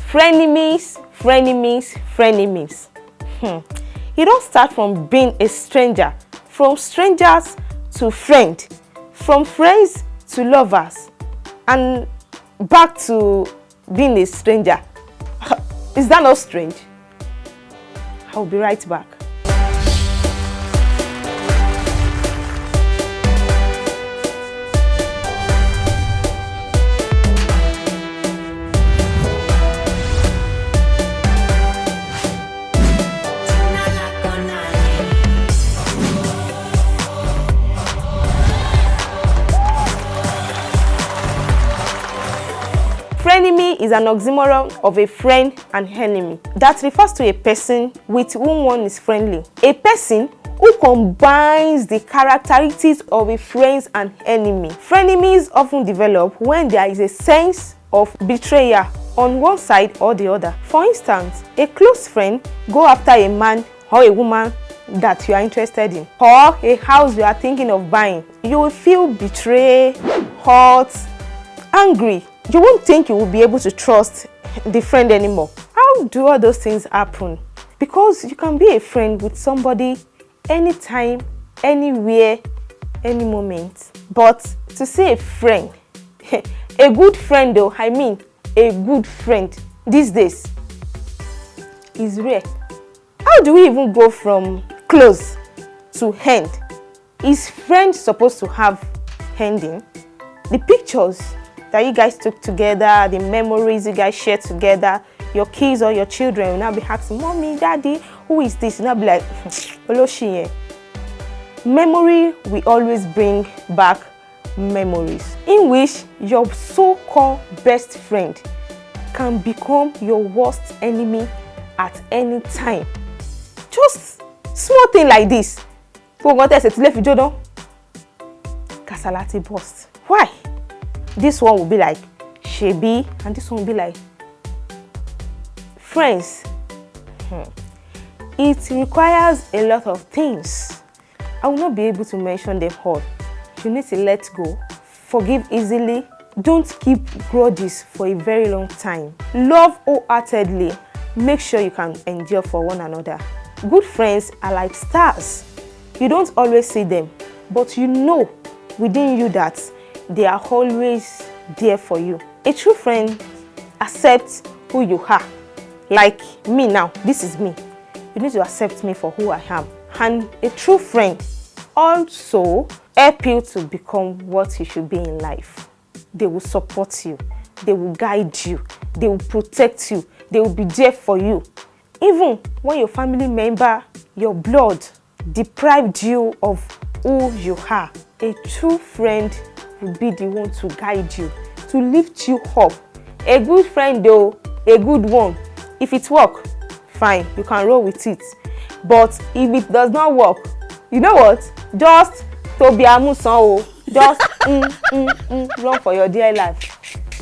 Frenemies, frenemies, frenemies. You don't start from being a stranger, from strangers to friend, from friends to lovers, and back to being a stranger. Is that not strange? I'll be right back. Frenemy is an oxymoron of a friend and enemy that refers to a person with whom one is friendly. A person who combines the characteristics of a friend and enemy. Frenemies often develop when there is a sense of betrayal on one side or the other. For instance, a close friend go after a man or a woman that you are interested in, or a house you are thinking of buying. You will feel betrayed, hurt, angry. You won't think you will be able to trust the friend anymore. How do all those things happen? Because you can be a friend with somebody anytime, anywhere, any moment. But to say a friend, a good friend though, I mean a good friend these days is rare. How do we even go from close to hand? Is friend supposed to have handing? The pictures that you guys took together, the memories you guys shared together, your kids or your children will now be asking, Mommy, Daddy, who is this? And I'll be like, Oloshi. Memory will always bring back memories in which your so-called best friend can become your worst enemy at any time. Just small thing like this. Kasalati burst. Why? This one will be like Shebi, and this one will be like friends. It requires a lot of things. I will not be able to mention them all. You need to let go, forgive easily, don't keep grudges for a very long time. Love wholeheartedly. Make sure you can endure for one another. Good friends are like stars. You don't always see them, but you know within you that they are always there for you. A true friend accepts who you are. Like me now, this is me. You need to accept me for who I am. And a true friend also help you to become what you should be in life. They will support you. They will guide you. They will protect you. They will be there for you. Even when your family member, your blood, deprived you of who you are, a true friend will be the one to guide you, to lift you up. A good friend though, a good one. If it works, fine, you can roll with it. But if it does not work, you know what? Just just run for your dear life.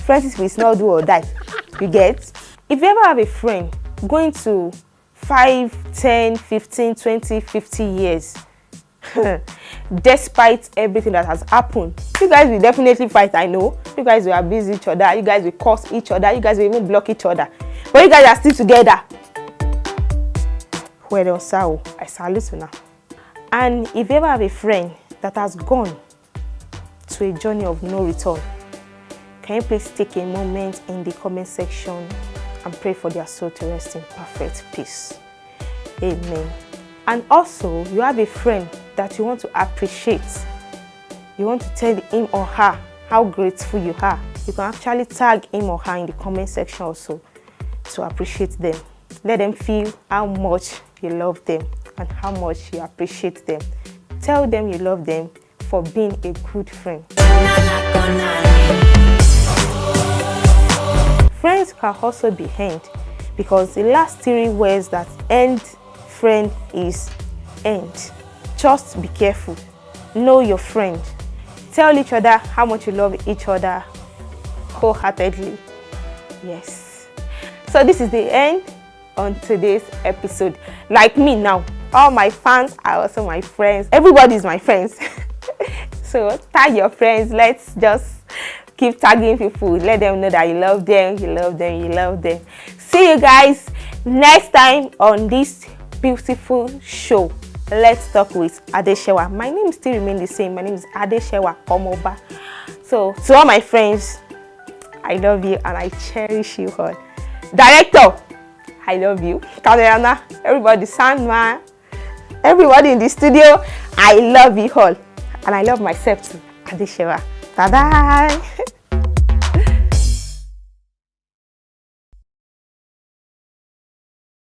Friends will not do or die. You get? If you ever have a friend going to 5, 10, 15, 20, 50 years, despite everything that has happened, you guys will definitely fight. I know you guys will abuse each other, you guys will curse each other, you guys will even block each other, but you guys are still together. Well done, sir. I salute you now. And if you ever have a friend that has gone to a journey of no return, can you please take a moment in the comment section and pray for their soul to rest in perfect peace? Amen. And also, you have a friend that you want to appreciate. You want to tell him or her how grateful you are. You can actually tag him or her in the comment section also to appreciate them. Let them feel how much you love them and how much you appreciate them. Tell them you love them for being a good friend. Friends can also be end, because the last 3 words that end friend is end. Just be careful. Know your friend. Tell each other how much you love each other wholeheartedly. Yes. So this is the end on today's episode. Like me now, all my fans are also my friends. Everybody is my friends. So tag your friends. Let's just Keep tagging people. Let them know that you love them, you love them, you love them. See you guys next time on this beautiful show. Let's talk with Adeshewa. My name still remains the same. My name is Adeshewa Omoba. So to all my friends, I love you and I cherish you all. Director, I love you. Kamerana, everybody, Sandman, everybody in the studio, I love you all. And I love myself too. Adeshewa. Bye-bye.